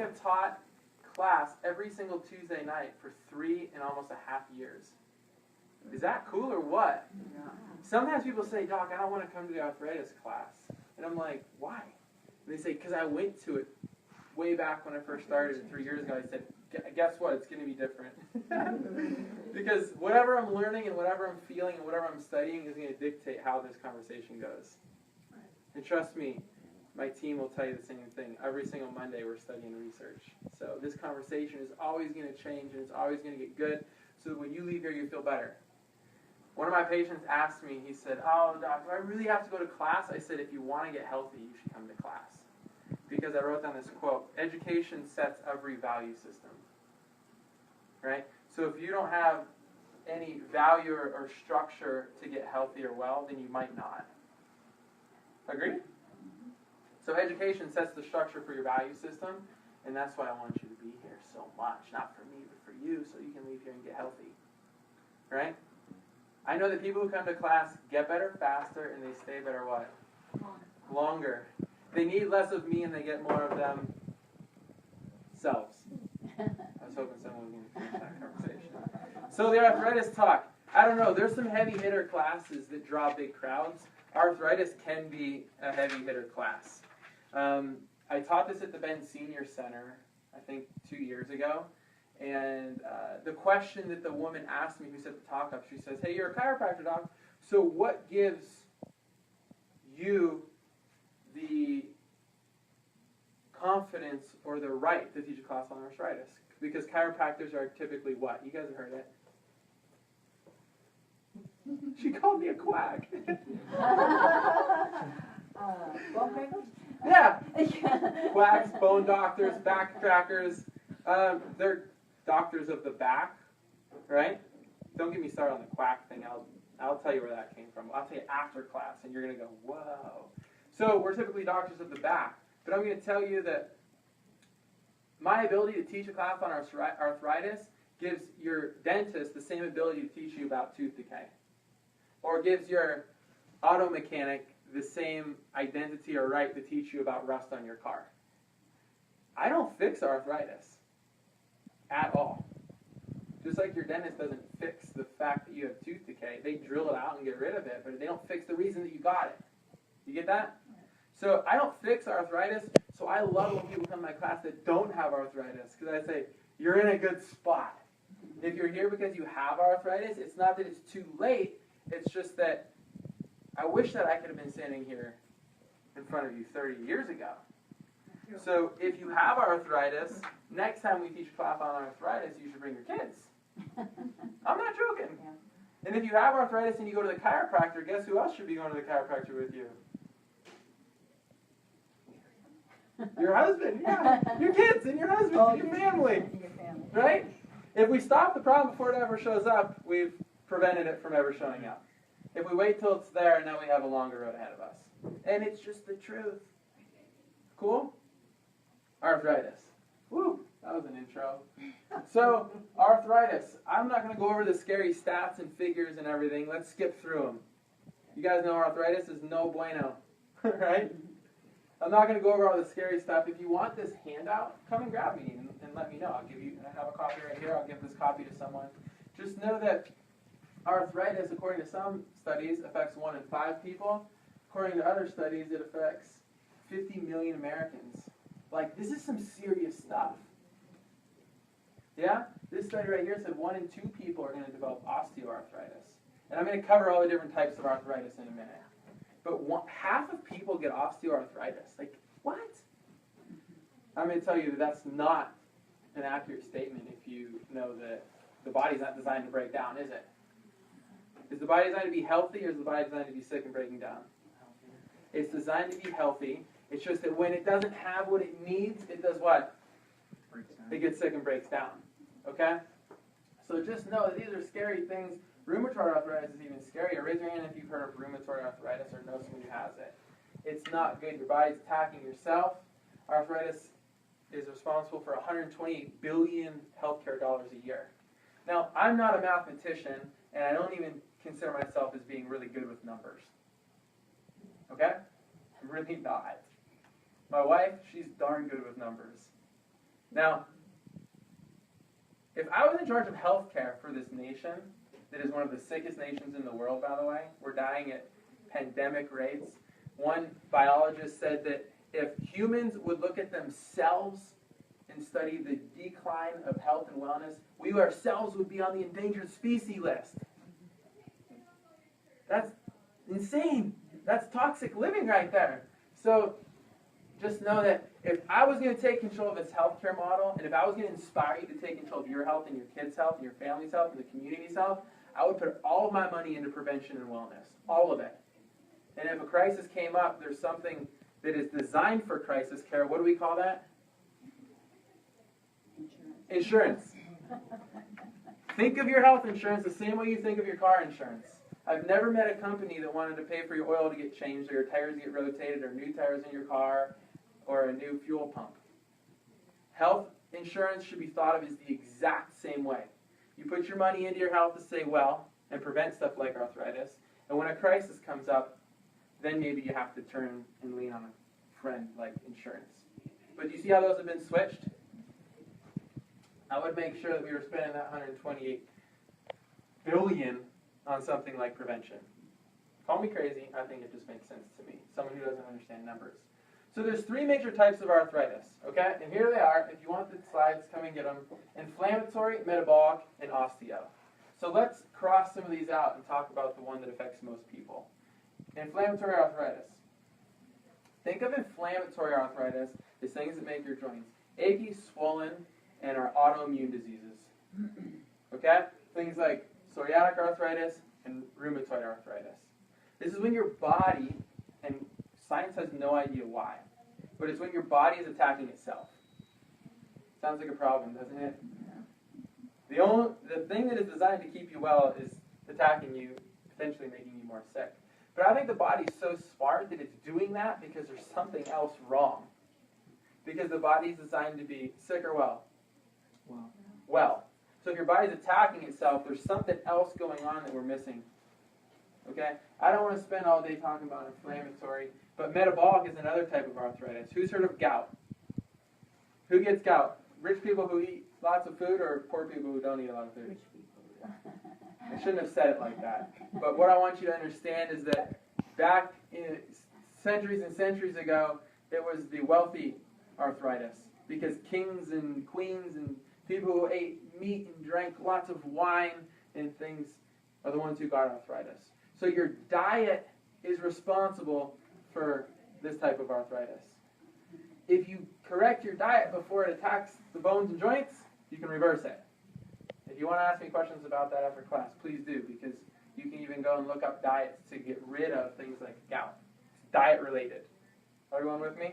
have taught class every single Tuesday night for 3 and almost a half years. Is that cool or what? Yeah. Sometimes people say, Doc, I don't want to come to the arthritis class. And I'm like, why? And they say, because I went to it way back when I first started 3 years ago. I said, guess what? It's going to be different. Because whatever I'm learning and whatever I'm feeling and whatever I'm studying is going to dictate how this conversation goes. And trust me, my team will tell you the same thing. Every single Monday we're studying research. So this conversation is always going to change and it's always going to get good so that when you leave here you feel better. One of my patients asked me, he said, oh, Doc, do I really have to go to class? I said, if you want to get healthy, you should come to class. Because I wrote down this quote, education sets every value system. Right? So if you don't have any value or structure to get healthy or well, then you might not. Agree? So education sets the structure for your value system, and that's why I want you to be here so much. Not for me, but for you, so you can leave here and get healthy. Right? I know that people who come to class get better faster, and they stay better what? Longer. They need less of me, and they get more of themselves. I was hoping someone was going to finish that conversation. So the arthritis talk. I don't know. There's some heavy hitter classes that draw big crowds. Arthritis can be a heavy hitter class. I taught this at the Ben Senior Center, I think 2 years ago. And the question that the woman asked me who set the talk up, she says, hey, you're a chiropractor, Doc. So what gives you the confidence or the right to teach a class on arthritis? Because chiropractors are typically what? You guys have heard it. She called me a quack. Bone breakers? Yeah. Quacks, bone doctors, backtrackers. They're doctors of the back, right? Don't get me started on the quack thing. I'll tell you where that came from. I'll tell you after class, and you're going to go, whoa. So we're typically doctors of the back. But I'm going to tell you that my ability to teach a class on arthritis gives your dentist the same ability to teach you about tooth decay. Or gives your auto mechanic the same identity or right to teach you about rust on your car. I don't fix arthritis at all. Just like your dentist doesn't fix the fact that you have tooth decay. They drill it out and get rid of it, but they don't fix the reason that you got it. You get that? So I don't fix arthritis, so I love when people come to my class that don't have arthritis, because I say, you're in a good spot. If you're here because you have arthritis, it's not that it's too late, it's just that I wish that I could have been standing here in front of you 30 years ago. So if you have arthritis, next time we teach a class on arthritis, you should bring your kids. I'm not joking. And if you have arthritis and you go to the chiropractor, guess who else should be going to the chiropractor with you? Your husband, yeah. Your kids and your husband and your family. Right? If we stop the problem before it ever shows up, we've prevented it from ever showing up. If we wait till it's there, now we have a longer road ahead of us. And it's just the truth. Cool? Arthritis. Woo, that was an intro. So, arthritis. I'm not going to go over the scary stats and figures and everything. Let's skip through them. You guys know arthritis is no bueno, right? I'm not going to go over all the scary stuff. If you want this handout, come and grab me and let me know. I'll give you, I have a copy right here. I'll give this copy to someone. Just know that arthritis, according to some studies, affects 1 in 5 people. According to other studies, it affects 50 million Americans. Like, this is some serious stuff. Yeah? This study right here said 1 in 2 people are going to develop osteoarthritis. And I'm going to cover all the different types of arthritis in a minute. But half of people get osteoarthritis. Like, what? I'm going to tell you that that's not an accurate statement if you know that the body's not designed to break down, is it? Is the body designed to be healthy, or is the body designed to be sick and breaking down? It's designed to be healthy. It's just that when it doesn't have what it needs, it does what? It gets sick and breaks down. Okay? So just know that these are scary things. Rheumatoid arthritis is even scarier. Raise your hand if you've heard of rheumatoid arthritis or know someone who has it. It's not good. Your body's attacking yourself. Arthritis is responsible for $128 billion healthcare dollars a year. Now, I'm not a mathematician, and I don't even consider myself as being really good with numbers. Okay? I'm really not. My wife, she's darn good with numbers. Now, if I was in charge of healthcare for this nation, that is one of the sickest nations in the world, by the way, we're dying at pandemic rates. One biologist said that if humans would look at themselves and study the decline of health and wellness, we ourselves would be on the endangered species list. That's insane. That's toxic living right there. So just know that if I was going to take control of this healthcare model, and if I was going to inspire you to take control of your health and your kids' health and your family's health and the community's health, I would put all of my money into prevention and wellness. All of it. And if a crisis came up, there's something that is designed for crisis care. What do we call that? Insurance. Think of your health insurance the same way you think of your car insurance. I've never met a company that wanted to pay for your oil to get changed, or your tires to get rotated, or new tires in your car, or a new fuel pump. Health insurance should be thought of as the exact same way. You put your money into your health to stay well and prevent stuff like arthritis, and when a crisis comes up, then maybe you have to turn and lean on a friend like insurance. But do you see how those have been switched? I would make sure that we were spending that $128 billion on something like prevention. Call me crazy, I think it just makes sense to me. Someone who doesn't understand numbers. So there's three major types of arthritis, okay? And here they are. If you want the slides, come and get them. Inflammatory, metabolic, and osteo. So let's cross some of these out and talk about the one that affects most people. Inflammatory arthritis. Think of inflammatory arthritis as things that make your joints achy, swollen, and are autoimmune diseases. Okay? Things like psoriatic arthritis and rheumatoid arthritis. This is when your body, and science has no idea why, but it's when your body is attacking itself. Sounds like a problem, doesn't it? The thing that is designed to keep you well is attacking you, potentially making you more sick. But I think the body's so smart that it's doing that because there's something else wrong. Because the body's designed to be sick or well? Well. So if your body's attacking itself, there's something else going on that we're missing. Okay? I don't want to spend all day talking about inflammatory, but metabolic is another type of arthritis. Who's heard of gout? Who gets gout? Rich people who eat lots of food, or poor people who don't eat a lot of food? Rich people. I shouldn't have said it like that. But what I want you to understand is that back in centuries and centuries ago, it was the wealthy arthritis. Because kings and queens and people who ate meat and drank lots of wine and things are the ones who got arthritis. So your diet is responsible for this type of arthritis. If you correct your diet before it attacks the bones and joints, you can reverse it. If you want to ask me questions about that after class, please do, because you can even go and look up diets to get rid of things like gout. It's diet related. Everyone with me?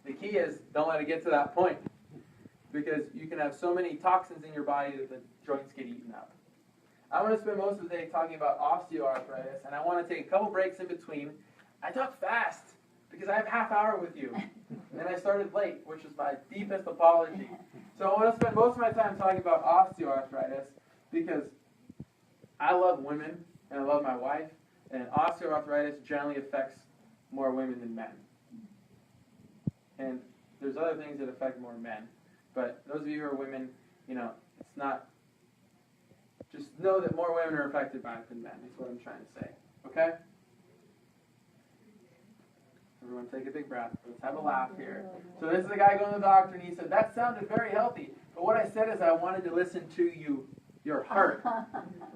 The key is don't let it get to that point, because you can have so many toxins in your body that the joints get eaten up. I want to spend most of the day talking about osteoarthritis, and I want to take a couple breaks in between. I talk fast because I have half hour with you, and I started late, which is my deepest apology. So I want to spend most of my time talking about osteoarthritis because I love women, and I love my wife, and osteoarthritis generally affects more women than men. And there's other things that affect more men. But those of you who are women, it's not, just know that more women are affected by it than men, is what I'm trying to say. Okay? Everyone take a big breath. Let's have a laugh here. So this is a guy going to the doctor, and he said, that sounded very healthy. But what I said is I wanted to listen to your heart.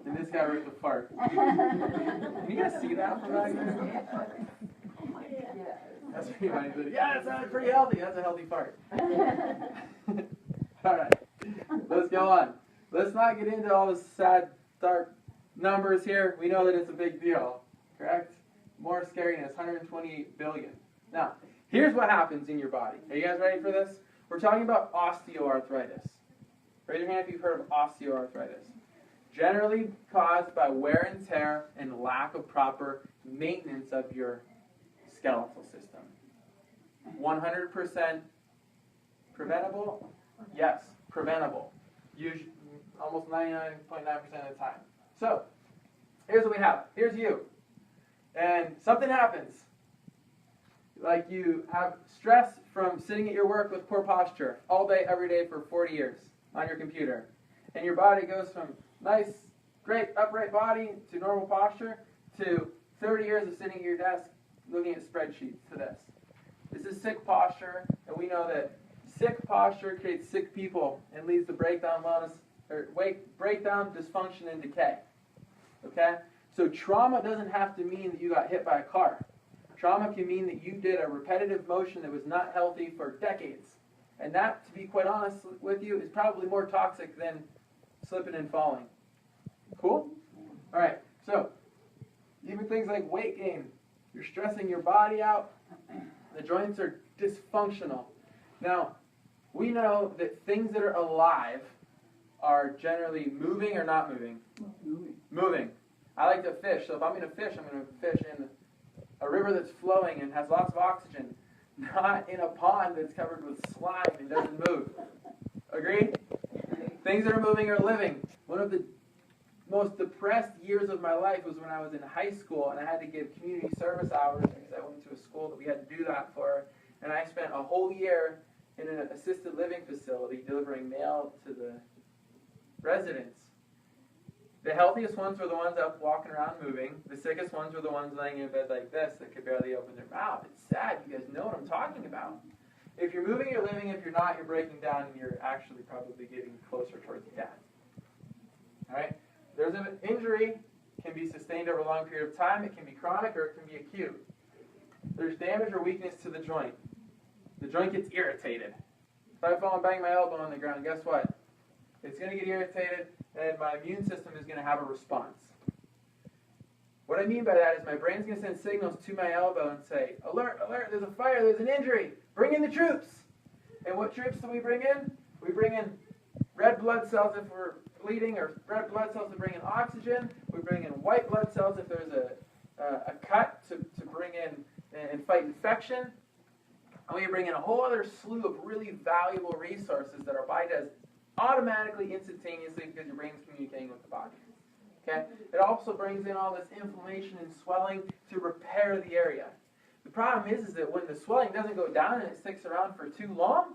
And this guy wrote the fart. Can you guys see that? That's pretty funny. Yeah, it sounded pretty healthy. That's a healthy fart. All right. Let's go on. Let's not get into all the sad, dark numbers here. We know that it's a big deal. Correct? More scariness, 128 billion. Now, here's what happens in your body. Are you guys ready for this? We're talking about osteoarthritis. Raise your hand if you've heard of osteoarthritis. Generally caused by wear and tear and lack of proper maintenance of your skeletal system. 100% preventable? Yes, preventable. Usually, almost 99.9% of the time. So, here's what we have. Here's you. And something happens. like you have stress from sitting at your work with poor posture all day, every day for 40 years on your computer. And your body goes from nice, great upright body to normal posture to 30 years of sitting at your desk looking at spreadsheets to this. This is sick posture, and we know that sick posture creates sick people and leads to breakdown, dysfunction, and decay. Okay? So trauma doesn't have to mean that you got hit by a car. Trauma can mean that you did a repetitive motion that was not healthy for decades. And that, to be quite honest with you, is probably more toxic than slipping and falling. Cool? All right. So, even things like weight gain. You're stressing your body out. The joints are dysfunctional. Now, we know that things that are alive are generally moving or not moving? Moving. I like to fish. So if I'm going to fish, I'm going to fish in a river that's flowing and has lots of oxygen, not in a pond that's covered with slime and doesn't move. Agreed? Things that are moving are living. One of the most depressed years of my life was when I was in high school and I had to give community service hours because I went to a school that we had to do that for. And I spent a whole year in an assisted living facility delivering mail to the residents. The healthiest ones were the ones up walking around moving. The sickest ones were the ones laying in bed like this that could barely open their mouth. It's sad. You guys know what I'm talking about. If you're moving, you're living. If you're not, you're breaking down and you're actually probably getting closer towards death. All right? There's an injury, can be sustained over a long period of time. It can be chronic or it can be acute. There's damage or weakness to the joint. The joint gets irritated. If I fall and bang my elbow on the ground, guess what? It's going to get irritated, and my immune system is going to have a response. What I mean by that is my brain's going to send signals to my elbow and say, alert, alert, there's a fire, there's an injury, bring in the troops. And what troops do we bring in? We bring in red blood cells if we're bleeding, or red blood cells to bring in oxygen. We bring in white blood cells if there's a cut to bring in and fight infection. And we bring in a whole other slew of really valuable resources that our body does automatically, instantaneously, because your brain's communicating with the body. Okay? It also brings in all this inflammation and swelling to repair the area. The problem is that when the swelling doesn't go down and it sticks around for too long,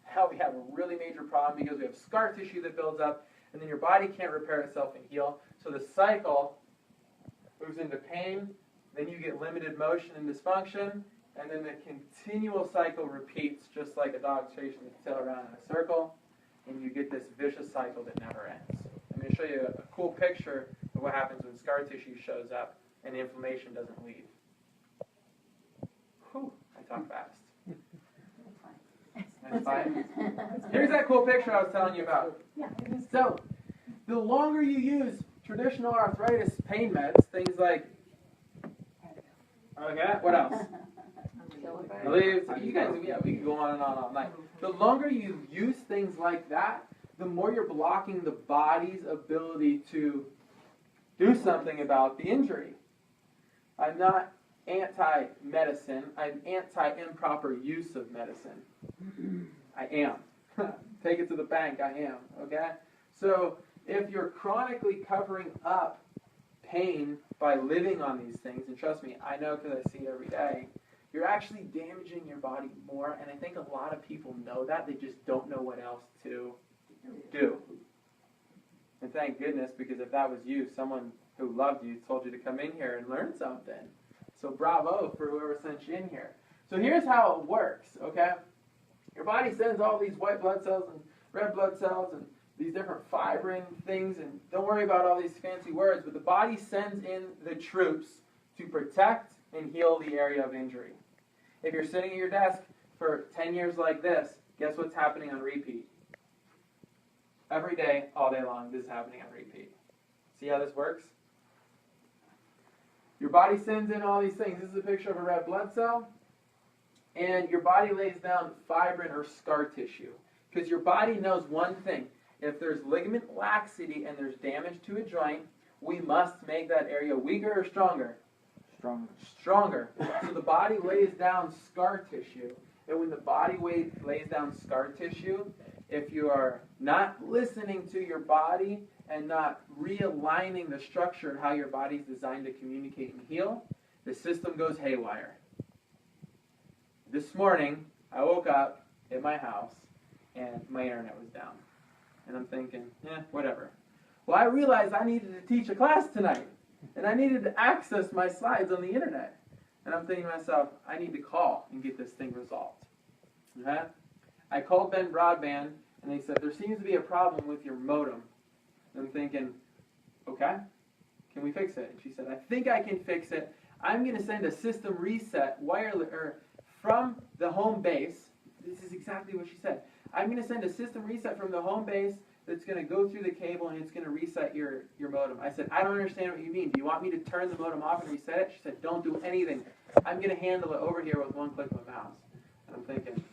hell, we have a really major problem because we have scar tissue that builds up, and then your body can't repair itself and heal. So the cycle moves into pain, then you get limited motion and dysfunction, and then the continual cycle repeats just like a dog chasing its tail around in a circle, and you get this vicious cycle that never ends. I'm going to show you a cool picture of what happens when scar tissue shows up and the inflammation doesn't leave. Whew, I talk fast. That's fine. Here's that cool picture I was telling you about. So, the longer you use traditional arthritis pain meds, things like, okay, what else? Leaves. You guys, yeah, we can go on and on all night. The longer you use things like that, the more you're blocking the body's ability to do something about the injury. I'm not anti-medicine. I'm anti-improper use of medicine. I am. Take it to the bank, I am. Okay? So, if you're chronically covering up pain by living on these things, and trust me, I know because I see it every day, you're actually damaging your body more, and I think a lot of people know that. They just don't know what else to do. And thank goodness, because if that was you, someone who loved you told you to come in here and learn something. So bravo for whoever sent you in here. So here's how it works, okay? Your body sends all these white blood cells and red blood cells and these different fibrin things, and don't worry about all these fancy words, but the body sends in the troops to protect and heal the area of injury. If you're sitting at your desk for 10 years like this, guess what's happening on repeat? Every day, all day long, this is happening on repeat. See how this works? Your body sends in all these things. This is a picture of a red blood cell. And your body lays down fibrin or scar tissue. Because your body knows one thing. If there's ligament laxity and there's damage to a joint, we must make that area weaker or stronger? Stronger. So the body lays down scar tissue. And when the body lays down scar tissue, if you are not listening to your body and not realigning the structure and how your body's designed to communicate and heal, the system goes haywire. this morning, I woke up at my house, and my internet was down. And I'm thinking, whatever. Well, I realized I needed to teach a class tonight, and I needed to access my slides on the internet. And I'm thinking to myself, I need to call and get this thing resolved. Okay? I called Ben Broadband, and they said, there seems to be a problem with your modem. And I'm thinking, okay, can we fix it? And she said, I think I can fix it. I'm going to send a system reset from the home base. This is exactly what she said. I'm going to send a system reset from the home base that's going to go through the cable, and it's going to reset your modem. I said, I don't understand what you mean. Do you want me to turn the modem off and reset it? She said, don't do anything. I'm going to handle it over here with one click of a mouse. And I'm thinking,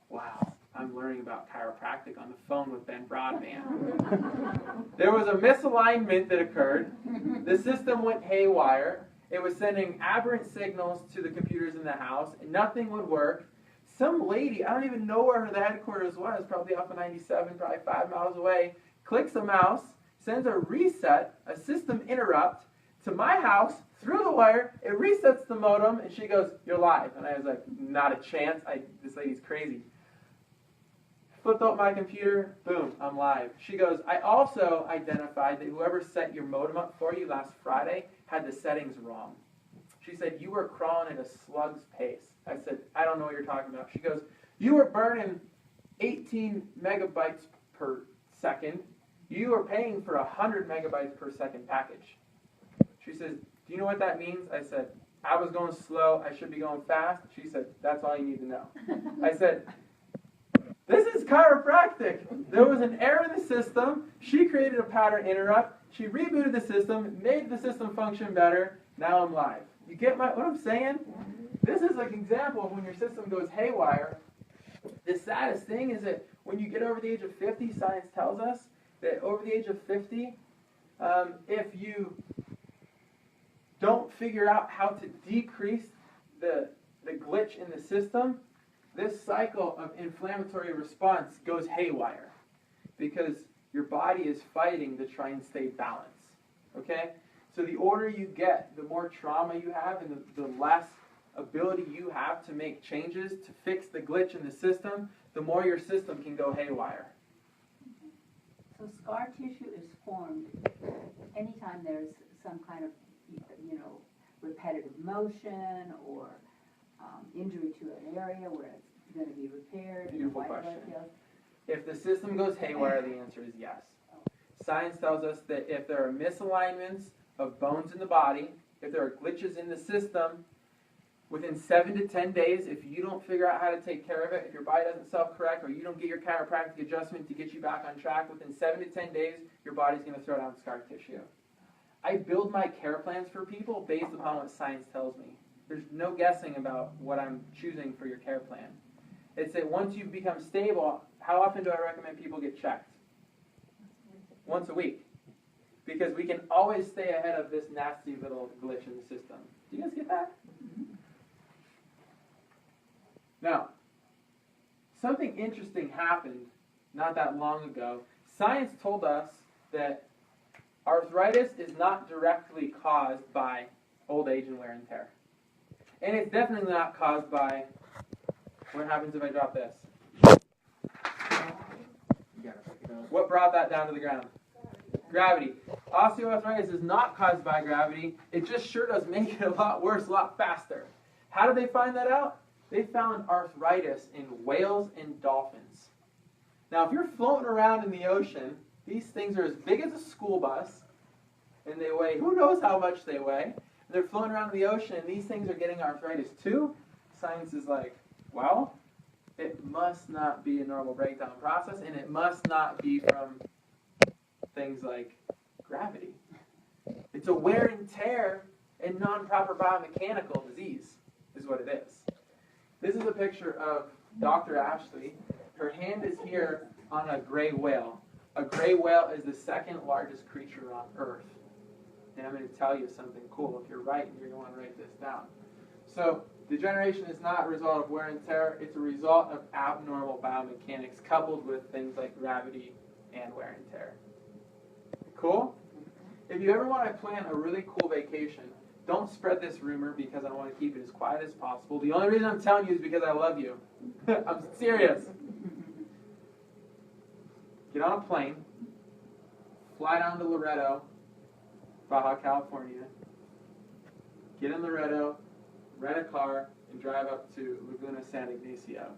wow, I'm learning about chiropractic on the phone with Ben Broadband. There was a misalignment that occurred. The system went haywire. It was sending aberrant signals to the computers in the house, and nothing would work. Some lady, I don't even know where the headquarters was, probably off of 97, probably 5 miles away, clicks a mouse, sends a reset, a system interrupt, to my house, through the wire, it resets the modem, and she goes, you're live. And I was like, not a chance, this lady's crazy. Flipped up my computer, boom, I'm live. She goes, I also identified that whoever set your modem up for you last Friday had the settings wrong. She said, you were crawling at a slug's pace. I said, I don't know what you're talking about. She goes, you were burning 18 megabytes per second. You were paying for a 100 megabytes per second package. She says, do you know what that means? I said, I was going slow. I should be going fast. She said, that's all you need to know. I said, this is chiropractic. There was an error in the system. She created a pattern interrupt. She rebooted the system, made the system function better. Now I'm live. You get what I'm saying? This is an example of when your system goes haywire. The saddest thing is that when you get over the age of 50, science tells us that over the age of 50, if you don't figure out how to decrease the glitch in the system, this cycle of inflammatory response goes haywire because your body is fighting to try and stay balanced. Okay? So the older you get, the more trauma you have and the less ability you have to make changes to fix the glitch in the system, the more your system can go haywire. So scar tissue is formed anytime there's some kind of, repetitive motion or injury to an area where it's going to be repaired. Beautiful question. If the system goes haywire, the answer is yes. Science tells us that if there are misalignments of bones in the body, if there are glitches in the system, within 7 to 10 days, if you don't figure out how to take care of it, if your body doesn't self-correct or you don't get your chiropractic adjustment to get you back on track, within 7 to 10 days, your body's going to throw down scar tissue. I build my care plans for people based upon what science tells me. There's no guessing about what I'm choosing for your care plan. It's that once you become stable, how often do I recommend people get checked? Once a week. Because we can always stay ahead of this nasty little glitch in the system. Do you guys get that? Now, something interesting happened not that long ago. Science told us that arthritis is not directly caused by old age and wear and tear. And it's definitely not caused by, what happens if I drop this? What brought that down to the ground? Gravity. Osteoarthritis is not caused by gravity. It just sure does make it a lot worse, a lot faster. How did they find that out? They found arthritis in whales and dolphins. Now, if you're floating around in the ocean, these things are as big as a school bus, and they weigh, who knows how much they weigh. They're floating around in the ocean, and these things are getting arthritis too. Science is like, well, it must not be a normal breakdown process, and it must not be from things like gravity. It's a wear and tear and non-proper biomechanical disease is what it is. This is a picture of Dr. Ashley. Her hand is here on a gray whale. A gray whale is the second largest creature on Earth. And I'm going to tell you something cool. If you're writing, you're going to want to write this down. So degeneration is not a result of wear and tear. It's a result of abnormal biomechanics coupled with things like gravity and wear and tear. Cool? If you ever want to plan a really cool vacation, don't spread this rumor because I want to keep it as quiet as possible. The only reason I'm telling you is because I love you. I'm serious. Get on a plane, fly down to Loreto, Baja California, get in Loreto, rent a car, and drive up to Laguna San Ignacio.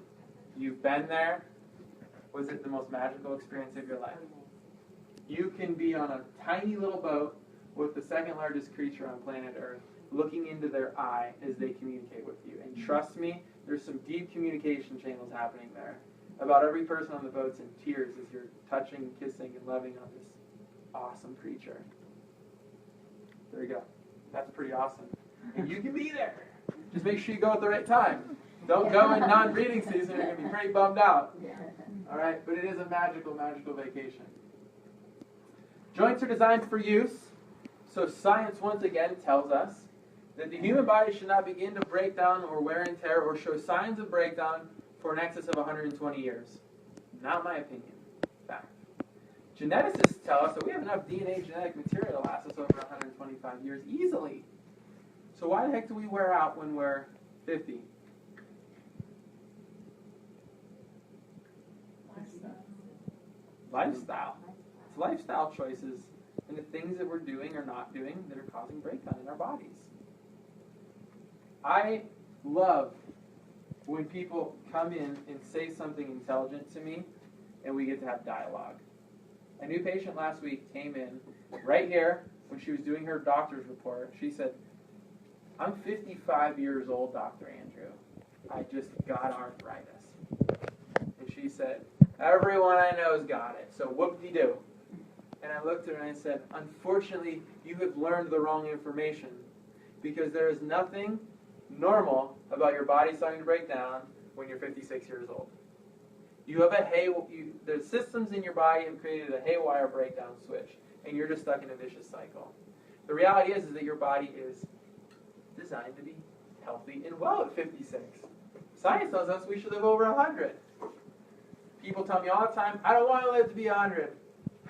You've been there. Was it the most magical experience of your life? You can be on a tiny little boat with the second largest creature on planet Earth, looking into their eye as they communicate with you. And trust me, there's some deep communication channels happening there. About every person on the boat's in tears as you're touching, kissing, and loving on this awesome creature. There you go. That's pretty awesome. And you can be there. Just make sure you go at the right time. Don't go in non-breeding season, you're going to be pretty bummed out. All right, but it is a magical, magical vacation. Joints are designed for use. So science once again tells us that the human body should not begin to break down or wear and tear or show signs of breakdown for an excess of 120 years. Not my opinion. Fact. Geneticists tell us that we have enough DNA genetic material to last us over 125 years easily. So why the heck do we wear out when we're 50? Lifestyle. It's lifestyle choices and the things that we're doing or not doing that are causing breakdown in our bodies. I love when people come in and say something intelligent to me and we get to have dialogue. A new patient last week came in right here when she was doing her doctor's report. She said, "I'm 55 years old, Dr. Andrew. I just got arthritis." And she said, "Everyone I know's got it, so whoop-de-doo." And I looked at her and I said, "Unfortunately, you have learned the wrong information because there is nothing normal about your body starting to break down when you're 56 years old. You have the systems in your body have created a haywire breakdown switch, and you're just stuck in a vicious cycle. The reality is that your body is designed to be healthy and well at 56. Science tells us we should live over 100. People tell me all the time, "I don't want to live to be 100.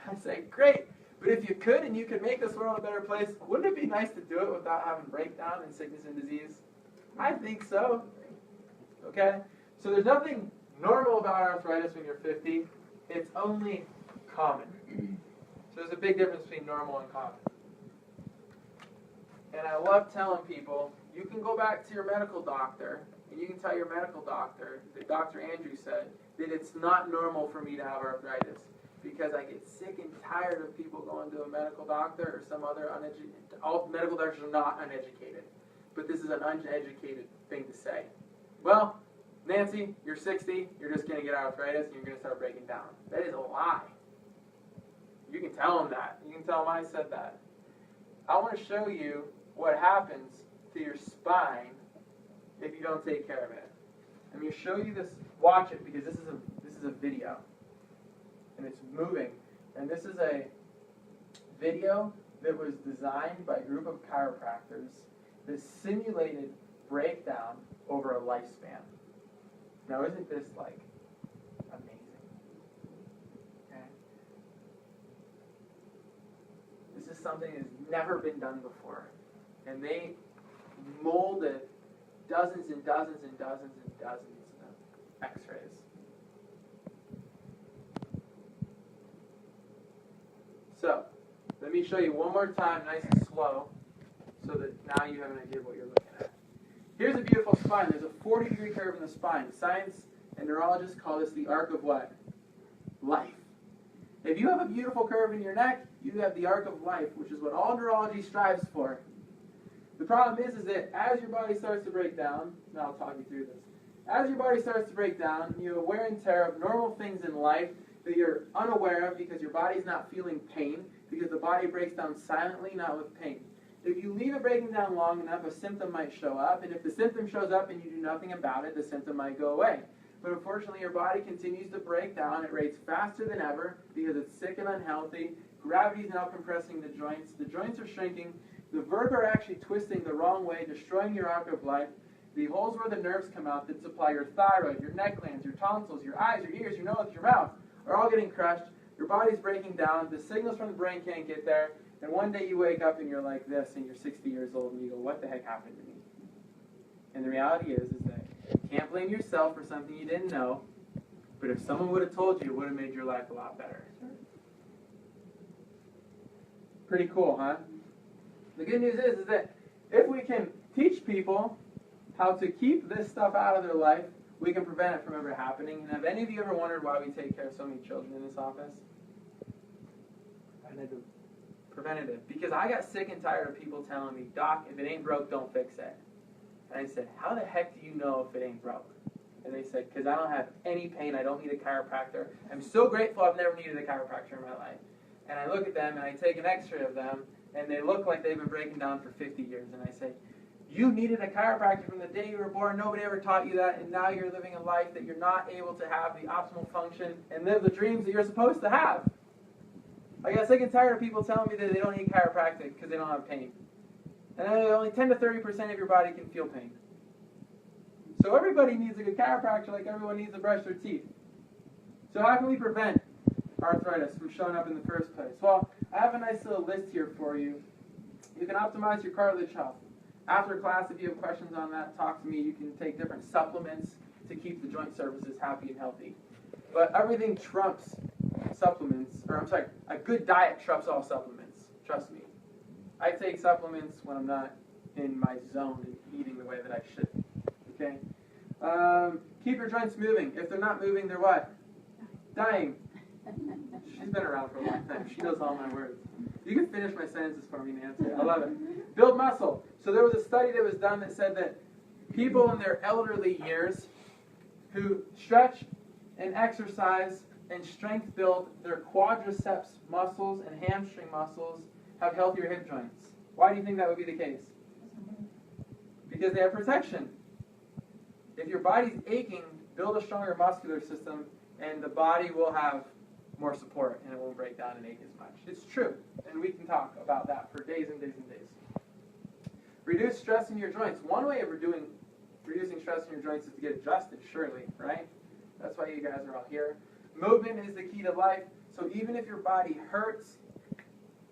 I say, "Great, but if you could and you could make this world a better place, wouldn't it be nice to do it without having breakdown and sickness and disease?" I think so. Okay? So there's nothing normal about arthritis when you're 50. It's only common. So there's a big difference between normal and common. And I love telling people, you can go back to your medical doctor, and you can tell your medical doctor that Dr. Andrew said that it's not normal for me to have arthritis because I get sick and tired of people going to a medical doctor or some other uneducated. All medical doctors are not uneducated, but this is an uneducated thing to say. Well, Nancy, you're 60, you're just going to get arthritis and you're going to start breaking down. That is a lie. You can tell them that. You can tell them I said that. I want to show you what happens to your spine if you don't take care of it. I'm going to show you this. Watch it because this is a video, and it's moving. And this is a video that was designed by a group of chiropractors that simulated breakdown over a lifespan. Now, isn't this like amazing? Okay. This is something that's never been done before. And they molded dozens and dozens and dozens and dozens of x-rays. So, let me show you one more time, nice and slow, so that now you have an idea of what you're looking at. Here's a beautiful spine. There's a 40-degree curve in the spine. Science and neurologists call this the arc of what? Life. If you have a beautiful curve in your neck, you have the arc of life, which is what all neurology strives for. The problem is that as your body starts to break down, now I'll talk you through this. As your body starts to break down, you have wear and tear of normal things in life that you're unaware of because your body's not feeling pain, because the body breaks down silently, not with pain. If you leave it breaking down long enough, a symptom might show up, and if the symptom shows up and you do nothing about it, the symptom might go away. But unfortunately, your body continues to break down at rates faster than ever because it's sick and unhealthy. Gravity is now compressing the joints. The joints are shrinking. The vertebrae are actually twisting the wrong way, destroying your arc of life. The holes where the nerves come out that supply your thyroid, your neck glands, your tonsils, your eyes, your ears, your nose, your mouth are all getting crushed. Your body's breaking down. The signals from the brain can't get there. And one day you wake up and you're like this, and you're 60 years old, and you go, what the heck happened to me? And the reality is that you can't blame yourself for something you didn't know, but if someone would have told you, it would have made your life a lot better. Pretty cool, huh? The good news is that if we can teach people how to keep this stuff out of their life, we can prevent it from ever happening. And have any of you ever wondered why we take care of so many children in this office? Preventative. Because I got sick and tired of people telling me, Doc, if it ain't broke, don't fix it. And I said, how the heck do you know if it ain't broke? And they said, because I don't have any pain. I don't need a chiropractor. I'm so grateful I've never needed a chiropractor in my life. And I look at them, and I take an x-ray of them, and they look like they've been breaking down for 50 years. And I say, you needed a chiropractor from the day you were born. Nobody ever taught you that, and now you're living a life that you're not able to have the optimal function and live the dreams that you're supposed to have. I got sick and tired of people telling me that they don't need chiropractic because they don't have pain. And only 10 to 30% of your body can feel pain. So everybody needs a good chiropractor like everyone needs to brush their teeth. So how can we prevent arthritis from showing up in the first place? Well, I have a nice little list here for you. You can optimize your cartilage health. After class, if you have questions on that, talk to me. You can take different supplements to keep the joint surfaces happy and healthy. But everything trumps supplements, or I'm sorry, a good diet trumps all supplements. Trust me. I take supplements when I'm not in my zone and eating the way that I should. Okay? Keep your joints moving. If they're not moving, they're what? Dying. She's been around for a long time. She knows all my words. You can finish my sentences for me, Nancy. I love it. Build muscle. So there was a study that was done that said that people in their elderly years who stretch and exercise and strength build their quadriceps muscles and hamstring muscles have healthier hip joints. Why do you think that would be the case? Because they have protection. If your body's aching, build a stronger muscular system and the body will have more support and it won't break down and ache as much. It's true, and we can talk about that for days and days and days. Reduce stress in your joints. One way of reducing stress in your joints is to get adjusted, surely, right? That's why you guys are all here. Movement is the key to life, so even if your body hurts,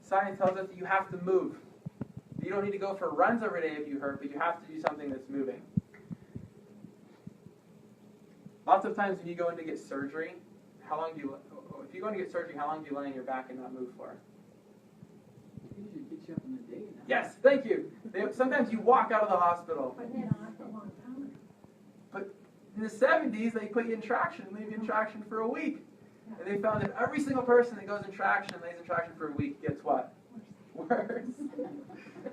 science tells us that you have to move. You don't need to go for runs every day if you hurt, but you have to do something that's moving. Lots of times when you go in to get surgery, if you go in to get surgery, how long do you lay on your back and not move for? Usually gets you up in the day. Yes, thank you. Sometimes you walk out of the hospital. But they don't have a long time. But in the 70s, they put you in traction, leave you in traction for a week. And they found that every single person that goes in traction and lays in traction for a week gets what? Worse.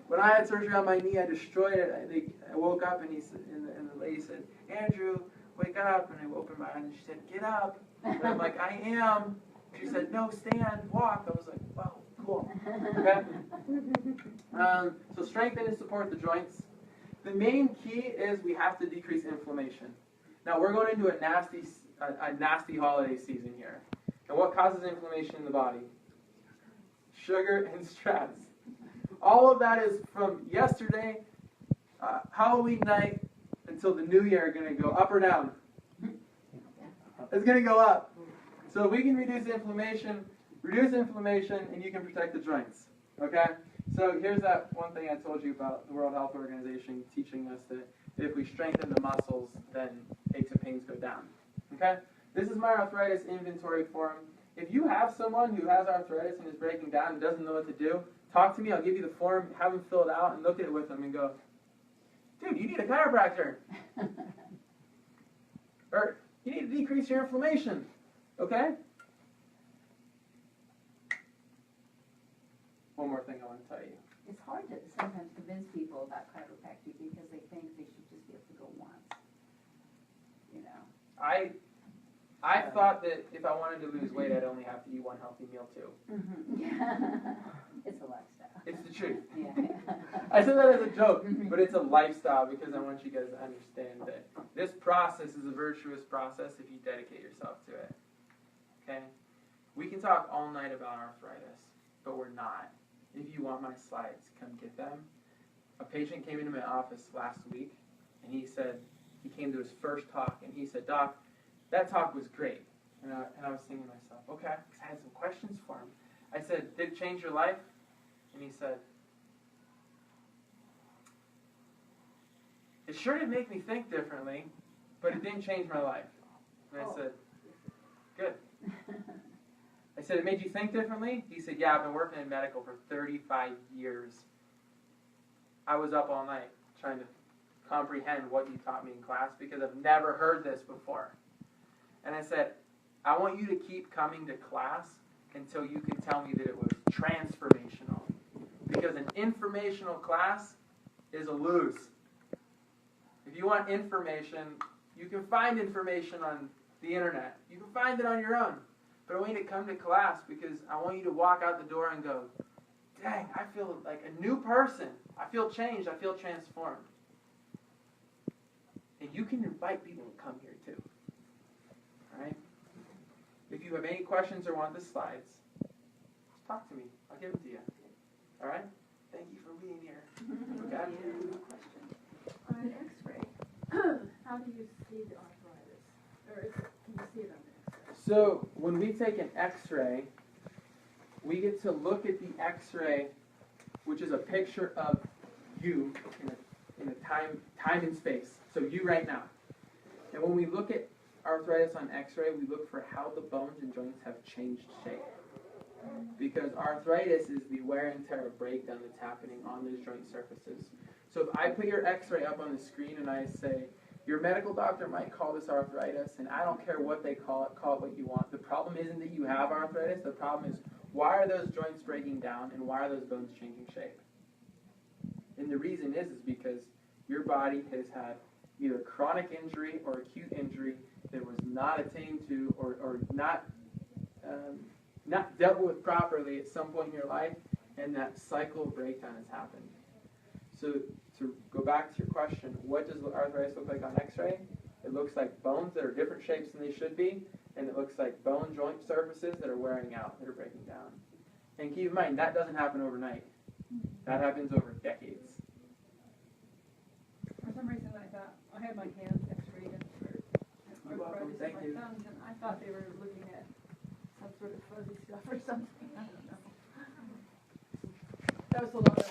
When I had surgery on my knee, I destroyed it. I woke up and the lady said, Andrew, wake up. And I opened my eyes and she said, get up. And I'm like, I am. She said, no, stand, walk. I was like, wow, cool. Okay? So strengthen and support the joints. The main key is we have to decrease inflammation. Now we're going into a nasty holiday season here. And what causes inflammation in the body? Sugar and stress. All of that is from yesterday, Halloween night, until the new year, going to go up or down? It's going to go up. So we can reduce inflammation, and you can protect the joints. Okay? So here's that one thing I told you about the World Health Organization teaching us that if we strengthen the muscles, then aches and pains go down. Okay? This is my arthritis inventory form. If you have someone who has arthritis and is breaking down and doesn't know what to do, talk to me. I'll give you the form, have them fill it out, and look at it with them and go, dude, you need a chiropractor. Or you need to decrease your inflammation. Okay? One more thing I want to tell you. It's hard to sometimes convince people about chiropractic because they think they should just be able to go once. You know. I thought that if I wanted to lose weight, I'd only have to eat one healthy meal too. Mm-hmm. It's a lifestyle. It's the truth. Yeah. I said that as a joke, but it's a lifestyle because I want you guys to understand that this process is a virtuous process if you dedicate yourself to it. Okay? We can talk all night about arthritis, but we're not. If you want my slides, come get them. A patient came into my office last week, and he came to his first talk, and he said, Doc, that talk was great. And I was thinking to myself, okay, because I had some questions for him. I said, did it change your life? And he said, it sure did make me think differently, but it didn't change my life. And I said, good. I said, it made you think differently? He said, yeah, I've been working in medical for 35 years. I was up all night trying to comprehend what you taught me in class because I've never heard this before. And I said, I want you to keep coming to class until you can tell me that it was transformational. Because an informational class is a lose. If you want information, you can find information on the internet. You can find it on your own. But I want you to come to class because I want you to walk out the door and go, dang, I feel like a new person. I feel changed. I feel transformed. And you can invite people to come here too. All right? If you have any questions or want the slides, just talk to me. I'll give them to you. All right? Thank you for being here. Okay? On an X-ray, how do you see the arthritis? Or can you see it on the X-ray? So when we take an X-ray, we get to look at the X-ray, which is a picture of you in a time and space. So you right now. And when we look at arthritis on X-ray, we look for how the bones and joints have changed shape. Because arthritis is the wear and tear or breakdown that's happening on those joint surfaces. So if I put your X-ray up on the screen and I say, your medical doctor might call this arthritis, and I don't care what they call it what you want. The problem isn't that you have arthritis. The problem is, why are those joints breaking down and why are those bones changing shape? And the reason is because your body has had either chronic injury or acute injury that was not attained to or not dealt with properly at some point in your life, and that cycle of breakdown has happened. So to go back to your question, what does arthritis look like on X-ray? It looks like bones that are different shapes than they should be, and it looks like bone joint surfaces that are wearing out, that are breaking down. And keep in mind, that doesn't happen overnight. That happens over decades. For some reason, I thought I had my hands X-rayed and You're welcome. arthritis Thank in you. my thumbs, and I thought they were looking at some sort of fuzzy stuff or something. I don't know. That was a lot of